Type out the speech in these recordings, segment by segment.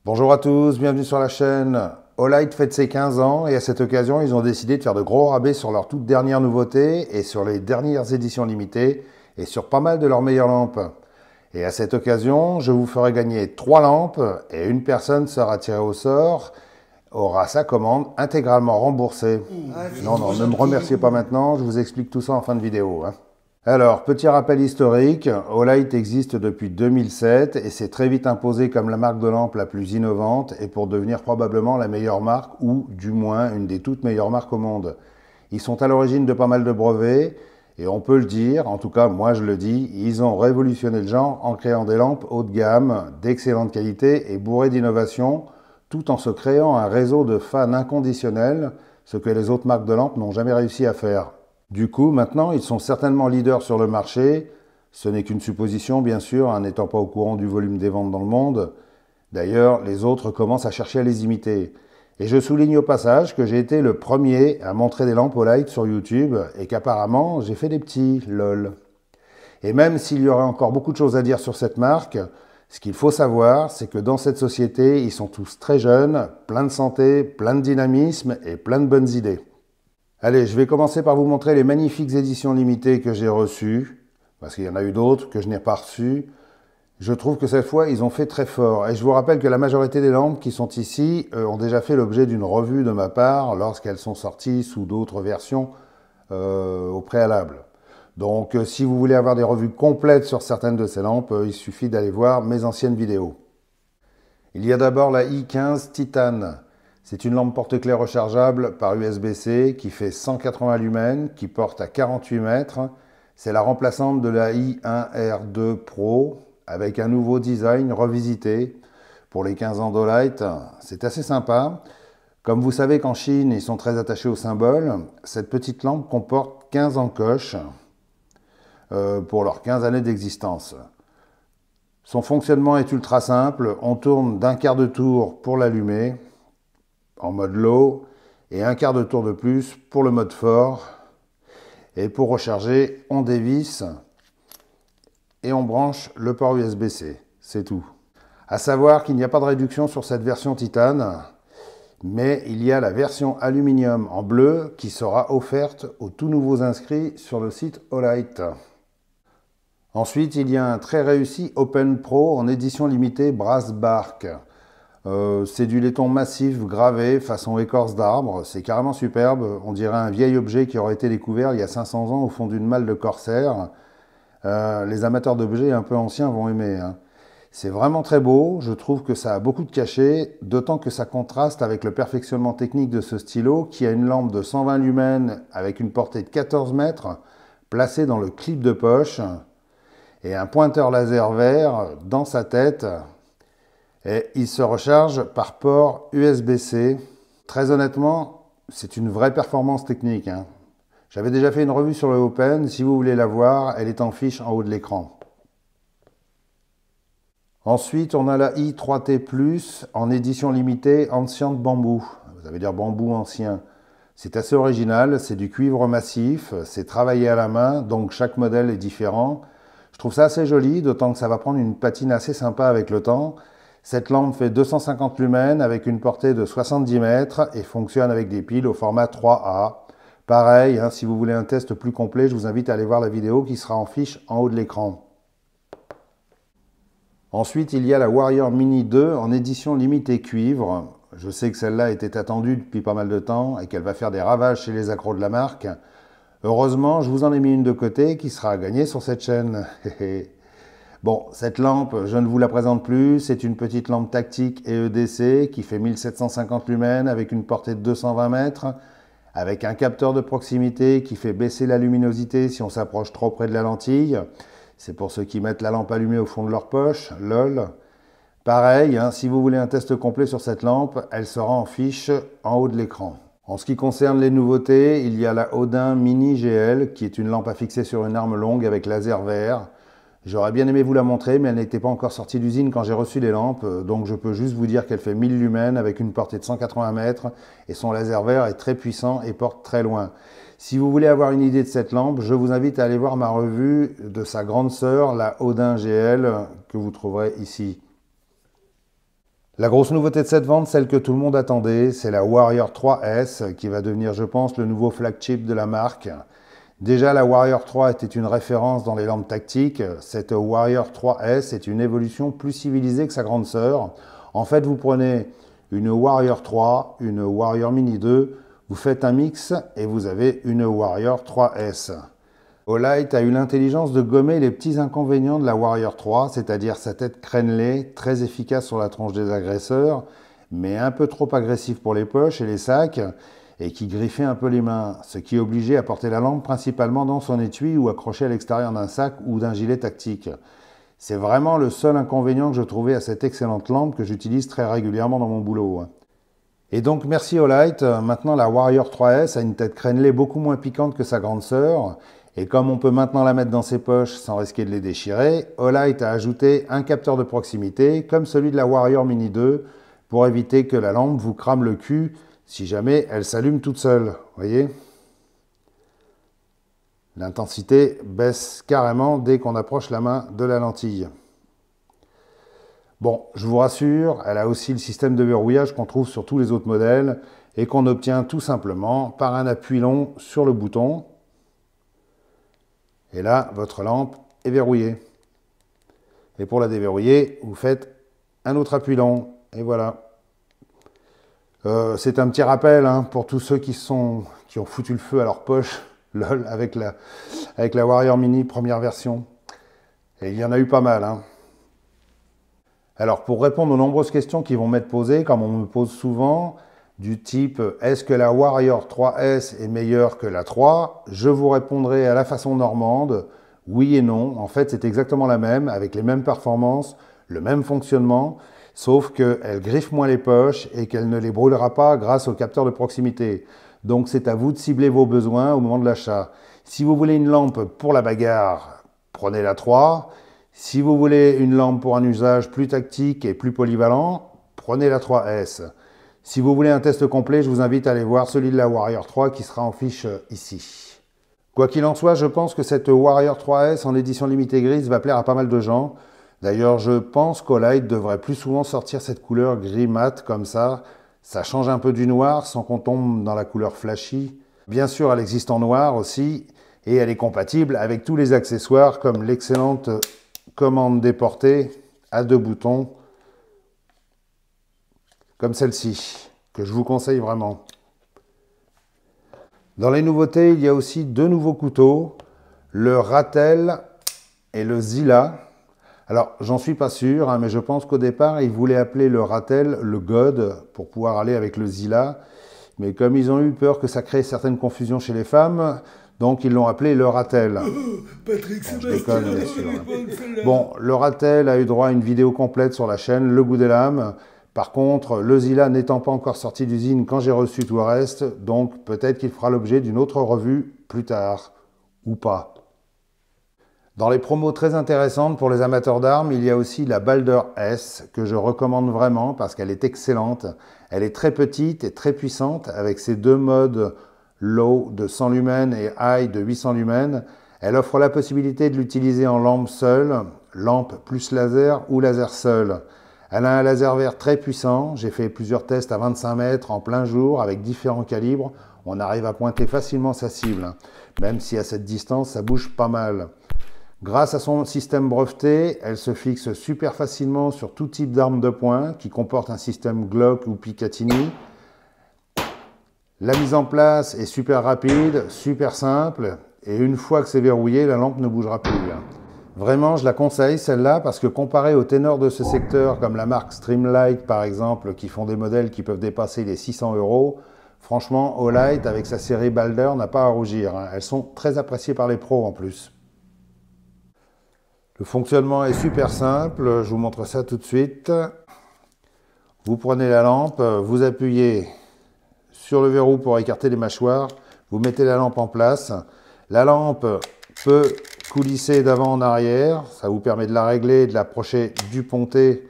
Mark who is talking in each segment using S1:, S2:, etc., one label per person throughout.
S1: Bonjour à tous, bienvenue sur la chaîne. Olight fête ses 15 ans et à cette occasion, ils ont décidé de faire de gros rabais sur leurs toutes dernières nouveautés et sur les dernières éditions limitées et sur pas mal de leurs meilleures lampes. Et à cette occasion, je vous ferai gagner 3 lampes et une personne sera tirée au sort, aura sa commande intégralement remboursée. Non, ne me remerciez pas maintenant, je vous explique tout ça en fin de vidéo. Alors, petit rappel historique, Olight existe depuis 2007 et s'est très vite imposé comme la marque de lampe la plus innovante et pour devenir probablement la meilleure marque ou du moins une des toutes meilleures marques au monde. Ils sont à l'origine de pas mal de brevets et on peut le dire, en tout cas moi je le dis, ils ont révolutionné le genre en créant des lampes haut de gamme, d'excellente qualité et bourrées d'innovation, tout en se créant un réseau de fans inconditionnels, ce que les autres marques de lampes n'ont jamais réussi à faire. Du coup, maintenant, ils sont certainement leaders sur le marché. Ce n'est qu'une supposition, bien sûr, n'étant pas au courant du volume des ventes dans le monde. D'ailleurs, les autres commencent à chercher à les imiter. Et je souligne au passage que j'ai été le premier à montrer des lampes Olight sur YouTube et qu'apparemment, j'ai fait des petits, lol. Et même s'il y aurait encore beaucoup de choses à dire sur cette marque, ce qu'il faut savoir, c'est que dans cette société, ils sont tous très jeunes, plein de santé, plein de dynamisme et plein de bonnes idées. Allez, je vais commencer par vous montrer les magnifiques éditions limitées que j'ai reçues, parce qu'il y en a eu d'autres que je n'ai pas reçues. Je trouve que cette fois, ils ont fait très fort. Et je vous rappelle que la majorité des lampes qui sont ici ont déjà fait l'objet d'une revue de ma part lorsqu'elles sont sorties sous d'autres versions au préalable. Donc, si vous voulez avoir des revues complètes sur certaines de ces lampes, il suffit d'aller voir mes anciennes vidéos. Il y a d'abord la i15 Titan. C'est une lampe porte-clés rechargeable par USB-C qui fait 180 lumens, qui porte à 48 mètres. C'est la remplaçante de la i1R2 Pro avec un nouveau design revisité pour les 15 ans d'Olight. C'est assez sympa. Comme vous savez qu'en Chine, ils sont très attachés au symbole, cette petite lampe comporte 15 encoches pour leurs 15 années d'existence. Son fonctionnement est ultra simple. On tourne d'un quart de tour pour l'allumer en mode low et un quart de tour de plus pour le mode fort. Et pour recharger, on dévisse et on branche le port USB-C. C'est tout. À savoir qu'il n'y a pas de réduction sur cette version titane, mais il y a la version aluminium en bleu qui sera offerte aux tout nouveaux inscrits sur le site Olight. Ensuite, il y a un très réussi Open Pro en édition limitée Brass Bark. C'est du laiton massif gravé façon écorce d'arbre, c'est carrément superbe, on dirait un vieil objet qui aurait été découvert il y a 500 ans au fond d'une malle de corsaire. Les amateurs d'objets un peu anciens vont aimer. C'est vraiment très beau, je trouve que ça a beaucoup de cachet, d'autant que ça contraste avec le perfectionnement technique de ce stylo qui a une lampe de 120 lumens avec une portée de 14 mètres placée dans le clip de poche et un pointeur laser vert dans sa tête. Et il se recharge par port USB-C. Très honnêtement, c'est une vraie performance technique. J'avais déjà fait une revue sur le Open. Si vous voulez la voir, elle est en fiche en haut de l'écran. Ensuite, on a la i3T+, en édition limitée Ancient Bambou. Ça veut dire bambou ancien. C'est assez original, c'est du cuivre massif, c'est travaillé à la main, donc chaque modèle est différent. Je trouve ça assez joli, d'autant que ça va prendre une patine assez sympa avec le temps. Cette lampe fait 250 lumens avec une portée de 70 mètres et fonctionne avec des piles au format 3A. Pareil, si vous voulez un test plus complet, je vous invite à aller voir la vidéo qui sera en fiche en haut de l'écran. Ensuite, il y a la Warrior Mini 2 en édition limitée cuivre. Je sais que celle-là était attendue depuis pas mal de temps et qu'elle va faire des ravages chez les accros de la marque. Heureusement, je vous en ai mis une de côté qui sera à gagner sur cette chaîne. Bon, cette lampe, je ne vous la présente plus, c'est une petite lampe tactique et EDC qui fait 1750 lumens avec une portée de 220 mètres, avec un capteur de proximité qui fait baisser la luminosité si on s'approche trop près de la lentille. C'est pour ceux qui mettent la lampe allumée au fond de leur poche, lol. Pareil, si vous voulez un test complet sur cette lampe, elle sera en fiche en haut de l'écran. En ce qui concerne les nouveautés, il y a la Odin Mini GL qui est une lampe à fixer sur une arme longue avec laser vert. J'aurais bien aimé vous la montrer, mais elle n'était pas encore sortie d'usine quand j'ai reçu les lampes, donc je peux juste vous dire qu'elle fait 1000 lumens avec une portée de 180 mètres et son laser vert est très puissant et porte très loin. Si vous voulez avoir une idée de cette lampe, je vous invite à aller voir ma revue de sa grande sœur, la Odin GL, que vous trouverez ici. La grosse nouveauté de cette vente, celle que tout le monde attendait, c'est la Warrior 3S qui va devenir, je pense, le nouveau flagship de la marque. Déjà, la Warrior 3 était une référence dans les lampes tactiques. Cette Warrior 3S est une évolution plus civilisée que sa grande sœur. En fait, vous prenez une Warrior 3, une Warrior Mini 2, vous faites un mix et vous avez une Warrior 3S. Olight a eu l'intelligence de gommer les petits inconvénients de la Warrior 3, c'est-à-dire sa tête crénelée, très efficace sur la tronche des agresseurs, mais un peu trop agressif pour les poches et les sacs, et qui griffait un peu les mains, ce qui obligeait à porter la lampe principalement dans son étui ou accrochée à l'extérieur d'un sac ou d'un gilet tactique. C'est vraiment le seul inconvénient que je trouvais à cette excellente lampe que j'utilise très régulièrement dans mon boulot. Et donc merci Olight, maintenant la Warrior 3S a une tête crénelée beaucoup moins piquante que sa grande sœur, et comme on peut maintenant la mettre dans ses poches sans risquer de les déchirer, Olight a ajouté un capteur de proximité comme celui de la Warrior Mini 2 pour éviter que la lampe vous crame le cul si jamais elle s'allume toute seule. Voyez ? L'intensité baisse carrément dès qu'on approche la main de la lentille. Bon, je vous rassure, elle a aussi le système de verrouillage qu'on trouve sur tous les autres modèles et qu'on obtient tout simplement par un appui long sur le bouton. Et là, votre lampe est verrouillée. Et pour la déverrouiller, vous faites un autre appui long. Et voilà. C'est un petit rappel pour tous ceux qui ont foutu le feu à leur poche, lol, avec la Warrior Mini première version. Et il y en a eu pas mal. Alors, pour répondre aux nombreuses questions qui vont m'être posées, comme on me pose souvent, du type « Est-ce que la Warrior 3S est meilleure que la 3 ?» Je vous répondrai à la façon normande, oui et non. En fait, c'est exactement la même, avec les mêmes performances, le même fonctionnement, sauf qu'elle griffe moins les poches et qu'elle ne les brûlera pas grâce au capteur de proximité. Donc, c'est à vous de cibler vos besoins au moment de l'achat. Si vous voulez une lampe pour la bagarre, prenez la 3. Si vous voulez une lampe pour un usage plus tactique et plus polyvalent, prenez la 3S. Si vous voulez un test complet, je vous invite à aller voir celui de la Warrior 3 qui sera en fiche ici. Quoi qu'il en soit, je pense que cette Warrior 3S en édition limitée grise va plaire à pas mal de gens. D'ailleurs, je pense qu'Olight devrait plus souvent sortir cette couleur gris mat comme ça. Ça change un peu du noir sans qu'on tombe dans la couleur flashy. Bien sûr, elle existe en noir aussi et elle est compatible avec tous les accessoires comme l'excellente commande déportée à 2 boutons comme celle-ci, que je vous conseille vraiment. Dans les nouveautés, il y a aussi 2 nouveaux couteaux, le Ratel et le Zilla. Alors, j'en suis pas sûr, mais je pense qu'au départ, ils voulaient appeler le Ratel le God pour pouvoir aller avec le Zilla. Mais comme ils ont eu peur que ça crée certaines confusions chez les femmes, donc ils l'ont appelé le Ratel.
S2: Patrick
S1: Bon, je déconne, bien sûr. Bon, le Ratel a eu droit à une vidéo complète sur la chaîne Le Goût des Lames. Par contre, le Zilla n'étant pas encore sorti d'usine quand j'ai reçu tout le reste, donc peut-être qu'il fera l'objet d'une autre revue plus tard, ou pas. Dans les promos très intéressantes pour les amateurs d'armes, il y a aussi la Balder S, que je recommande vraiment parce qu'elle est excellente. Elle est très petite et très puissante, avec ses 2 modes low de 100 lumens et high de 800 lumens. Elle offre la possibilité de l'utiliser en lampe seule, lampe plus laser ou laser seul. Elle a un laser vert très puissant, j'ai fait plusieurs tests à 25 mètres en plein jour avec différents calibres. On arrive à pointer facilement sa cible, même si à cette distance ça bouge pas mal. Grâce à son système breveté, elle se fixe super facilement sur tout type d'arme de poing qui comporte un système Glock ou Picatinny. La mise en place est super rapide, super simple et une fois que c'est verrouillé, la lampe ne bougera plus. Vraiment, je la conseille celle-là parce que comparé aux ténors de ce secteur comme la marque Streamlight par exemple qui font des modèles qui peuvent dépasser les 600 €, franchement Olight avec sa série Balder n'a pas à rougir. Elles sont très appréciées par les pros en plus. Le fonctionnement est super simple, je vous montre ça tout de suite. Vous prenez la lampe, vous appuyez sur le verrou pour écarter les mâchoires, vous mettez la lampe en place. La lampe peut coulisser d'avant en arrière, ça vous permet de la régler, de l'approcher du ponté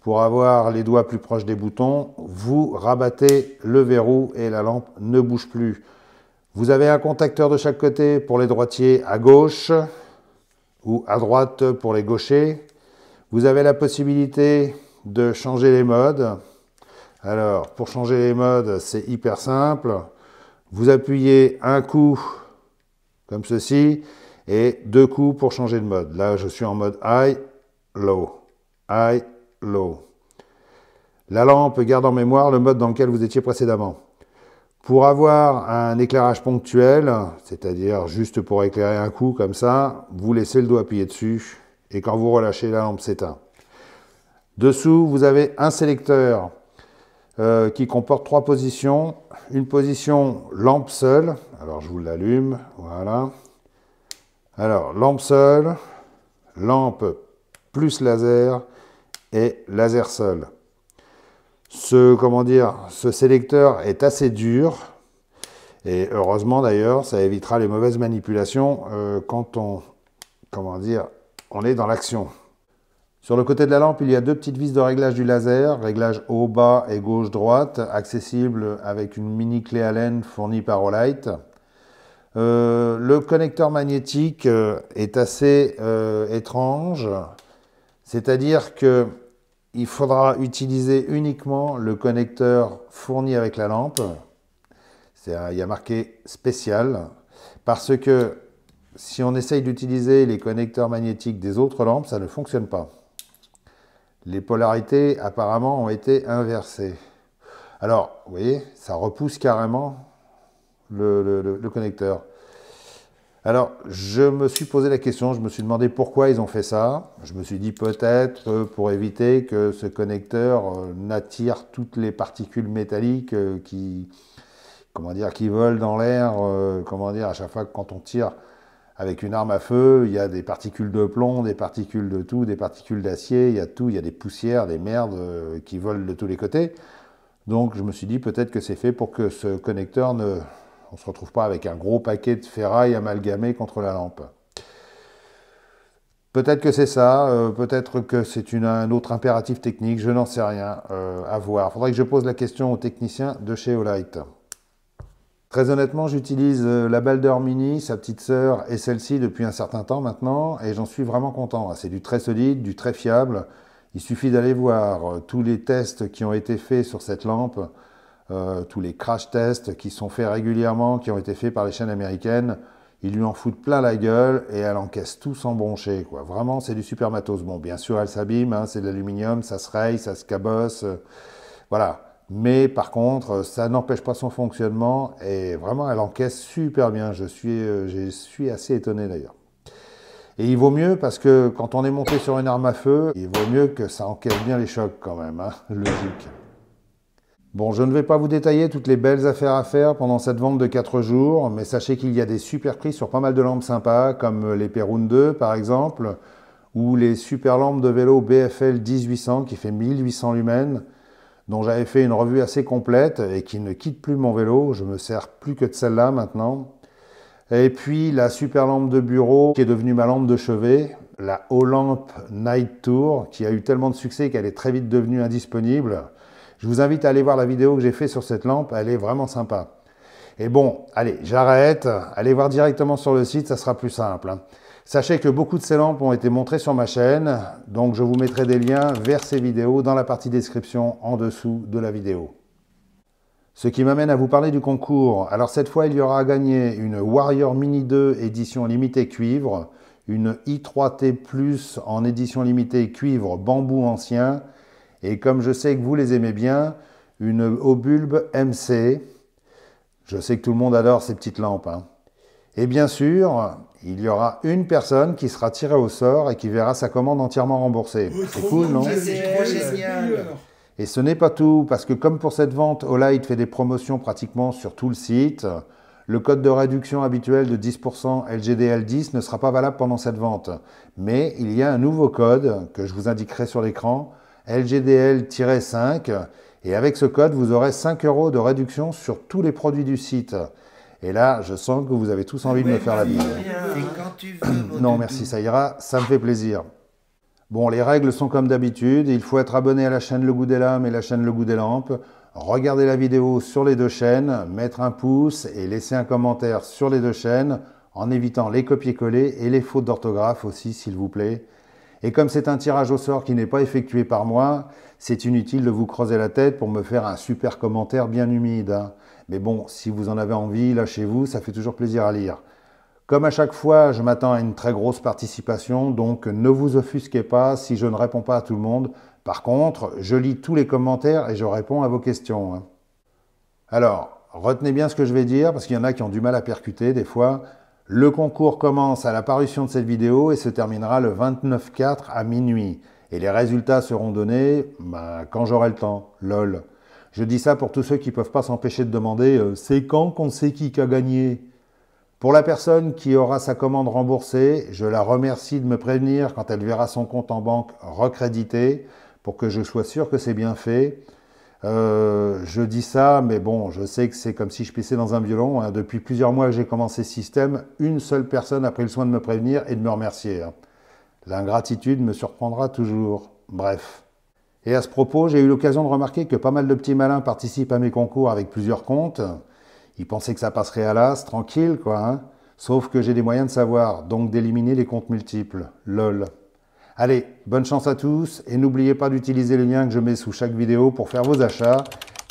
S1: pour avoir les doigts plus proches des boutons. Vous rabattez le verrou et la lampe ne bouge plus. Vous avez un contacteur de chaque côté pour les droitiers à gauche ou à droite pour les gauchers. Vous avez la possibilité de changer les modes. Alors, pour changer les modes, c'est hyper simple. Vous appuyez un coup comme ceci et 2 coups pour changer de mode. Là, je suis en mode high, low, high, low. La lampe garde en mémoire le mode dans lequel vous étiez précédemment. Pour avoir un éclairage ponctuel, c'est-à-dire juste pour éclairer un coup comme ça, vous laissez le doigt appuyé dessus et quand vous relâchez, la lampe s'éteint. Dessous, vous avez un sélecteur qui comporte 3 positions. Une position lampe seule, alors je vous l'allume, voilà. Alors, lampe seule, lampe plus laser et laser seul. Ce sélecteur est assez dur et heureusement d'ailleurs, ça évitera les mauvaises manipulations quand on est dans l'action. Sur le côté de la lampe, il y a 2 petites vis de réglage du laser, réglage haut, bas et gauche-droite, accessible avec une mini clé Allen fournie par Olight. Le connecteur magnétique est assez étrange, c'est-à-dire que il faudra utiliser uniquement le connecteur fourni avec la lampe. Il y a marqué spécial, parce que si on essaye d'utiliser les connecteurs magnétiques des autres lampes, ça ne fonctionne pas. Les polarités apparemment ont été inversées. Alors, vous voyez, ça repousse carrément le connecteur. Alors, je me suis posé la question, je me suis demandé pourquoi ils ont fait ça. Je me suis dit peut-être pour éviter que ce connecteur n'attire toutes les particules métalliques qui volent dans l'air. À chaque fois que quand on tire avec une arme à feu, il y a des particules de plomb, des particules de tout, des particules d'acier, il y a tout, il y a des poussières, des merdes qui volent de tous les côtés. Donc, je me suis dit peut-être que c'est fait pour que ce connecteur on ne se retrouve pas avec un gros paquet de ferraille amalgamé contre la lampe. Peut-être que c'est ça, peut-être que c'est un autre impératif technique, je n'en sais rien, à voir. Il faudrait que je pose la question aux techniciens de chez Olight. Très honnêtement, j'utilise la Balder Mini, sa petite sœur, et celle-ci depuis un certain temps maintenant, et j'en suis vraiment content. C'est du très solide, du très fiable. Il suffit d'aller voir tous les tests qui ont été faits sur cette lampe, tous les crash tests qui sont faits régulièrement, qui ont été faits par les chaînes américaines. Ils lui en foutent plein la gueule et elle encaisse tout sans broncher, quoi. Vraiment, c'est du super matos. Bon, bien sûr, elle s'abîme, hein, c'est de l'aluminium, ça se raye, ça se cabosse, voilà. Mais par contre, ça n'empêche pas son fonctionnement et vraiment, elle encaisse super bien. Je suis assez étonné d'ailleurs. Et il vaut mieux parce que quand on est monté sur une arme à feu, il vaut mieux que ça encaisse bien les chocs quand même, hein, logique. Bon, je ne vais pas vous détailler toutes les belles affaires à faire pendant cette vente de 4 jours, mais sachez qu'il y a des super prix sur pas mal de lampes sympas, comme les Perun 2 par exemple, ou les super lampes de vélo BFL 1800 qui fait 1800 lumens, dont j'avais fait une revue assez complète et qui ne quitte plus mon vélo. Je me sers plus que de celle-là maintenant. Et puis la super lampe de bureau qui est devenue ma lampe de chevet, la Olamp Night Tour, qui a eu tellement de succès qu'elle est très vite devenue indisponible. Je vous invite à aller voir la vidéo que j'ai faite sur cette lampe, elle est vraiment sympa. Et bon, allez, j'arrête, allez voir directement sur le site, ça sera plus simple, hein. Sachez que beaucoup de ces lampes ont été montrées sur ma chaîne, donc je vous mettrai des liens vers ces vidéos dans la partie description en dessous de la vidéo. Ce qui m'amène à vous parler du concours. Alors cette fois, il y aura à gagner une Warrior Mini 2 édition limitée cuivre, une i3T Plus en édition limitée cuivre bambou ancien, et comme je sais que vous les aimez bien, une Obulb MC. Je sais que tout le monde adore ces petites lampes, hein. Et bien sûr, il y aura une personne qui sera tirée au sort et qui verra sa commande entièrement remboursée. C'est cool, non?
S2: C'est trop génial.
S1: Et ce n'est pas tout, parce que comme pour cette vente, Olight fait des promotions pratiquement sur tout le site. Le code de réduction habituel de 10% LGDL10 ne sera pas valable pendant cette vente. Mais il y a un nouveau code que je vous indiquerai sur l'écran, LGDL-5. Et avec ce code, vous aurez 5 € de réduction sur tous les produits du site. Et là, je sens que vous avez tous envie de me faire la bise.
S2: Et quand tu veux,
S1: Non, merci, ça ira, ça me fait plaisir. Bon, les règles sont comme d'habitude. Il faut être abonné à la chaîne Le Goût des Lames et la chaîne Le Goût des Lampes. Regardez la vidéo sur les 2 chaînes, mettre un pouce et laisser un commentaire sur les 2 chaînes en évitant les copier-coller et les fautes d'orthographe aussi, s'il vous plaît. Et comme c'est un tirage au sort qui n'est pas effectué par moi, c'est inutile de vous creuser la tête pour me faire un super commentaire bien humide, hein. Mais bon, si vous en avez envie, lâchez-vous, ça fait toujours plaisir à lire. Comme à chaque fois, je m'attends à une très grosse participation, donc ne vous offusquez pas si je ne réponds pas à tout le monde. Par contre, je lis tous les commentaires et je réponds à vos questions, hein. Alors, retenez bien ce que je vais dire, parce qu'il y en a qui ont du mal à percuter des fois. Le concours commence à la parution de cette vidéo et se terminera le 29/4 à minuit. Et les résultats seront donnés quand j'aurai le temps, lol. Je dis ça pour tous ceux qui ne peuvent pas s'empêcher de demander « c'est quand qu'on sait qui a gagné ?» Pour la personne qui aura sa commande remboursée, je la remercie de me prévenir quand elle verra son compte en banque recrédité pour que je sois sûr que c'est bien fait. Je dis ça, mais bon, je sais que c'est comme si je pissais dans un violon, hein. Depuis plusieurs mois que j'ai commencé ce système, une seule personne a pris le soin de me prévenir et de me remercier, hein. L'ingratitude me surprendra toujours. Bref. Et à ce propos, j'ai eu l'occasion de remarquer que pas mal de petits malins participent à mes concours avec plusieurs comptes. Ils pensaient que ça passerait à l'as, tranquille, quoi, hein. Sauf que j'ai des moyens de savoir, donc d'éliminer les comptes multiples. Lol. Allez, bonne chance à tous et n'oubliez pas d'utiliser le lien que je mets sous chaque vidéo pour faire vos achats.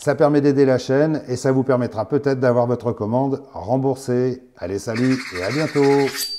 S1: Ça permet d'aider la chaîne et ça vous permettra peut-être d'avoir votre commande remboursée. Allez, salut et à bientôt!